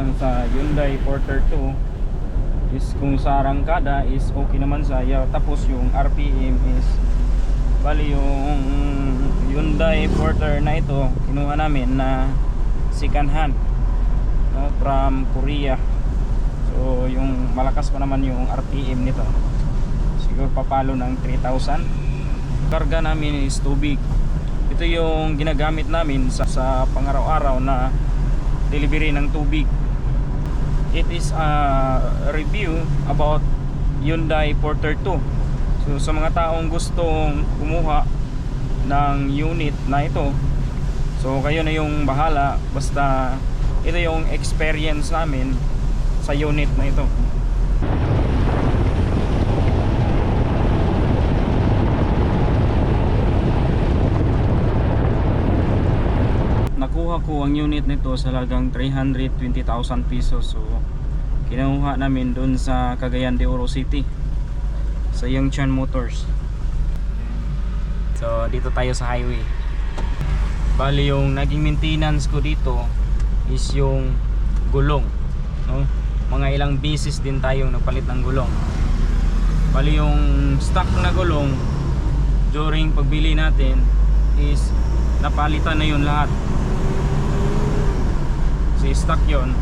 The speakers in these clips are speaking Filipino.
lang sa Hyundai Porter 2 is kung sa arangkada is okay naman saya. Tapos yung RPM is bali yung Hyundai Porter na ito kinuha namin na second hand, no, from Korea. So yung malakas pa naman yung RPM nito, siguro papalo ng 3,000. Karga namin is tubig. Ito yung ginagamit namin sa pangaraw-araw na delivery ng tubig. It is a review about Hyundai Porter 2. So sa mga taong gustong kumuha ng unit na ito, so kayo na yung bahala, basta ito yung experience namin sa unit na ito. Nakuha ko ang unit nito sa halagang 320,000 pesos. So kinuha namin dun sa Cagayan de Oro City sa Yongchan Motors. So dito tayo sa highway. Bali yung naging maintenance ko dito is yung gulong, no? Mga ilang beses din tayong nagpalit ng gulong. Bali yung stock na gulong during pagbili natin is napalitan na yun lahat. Si stock yon,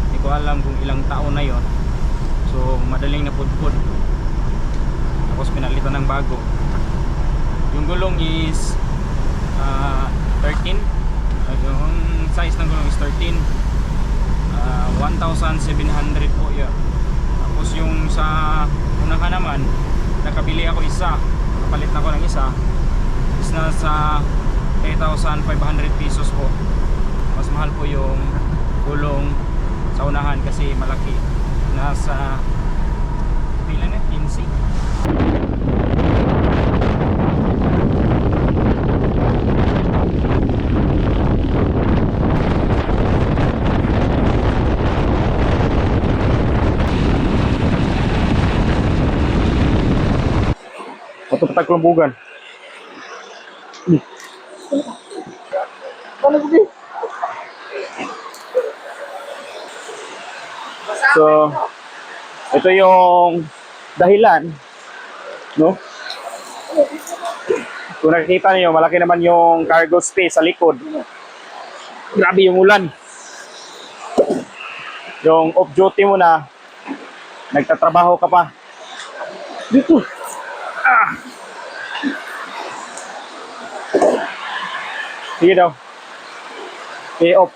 hindi ko alam kung ilang taon na yon. So madaling napudpud. Tapos pinalitan ng bago. Yung gulong is 13. Yung size ng gulong is 13. 1,700 po yun. Tapos yung sa unahan naman, nakabili ako isa, nakapalit na ko ng isa, is nasa 3,500 pesos po. Mas mahal po yung gulong sa unahan kasi malaki, nasa pila na 15. Patak lumbugan. So, ito yung dahilan, no? Kung nakikita niyo, malaki naman yung cargo space sa likod. Grabe yung ulan. Yung off duty mo na, nagtatrabaho ka pa. Dito. Sige daw. I-off.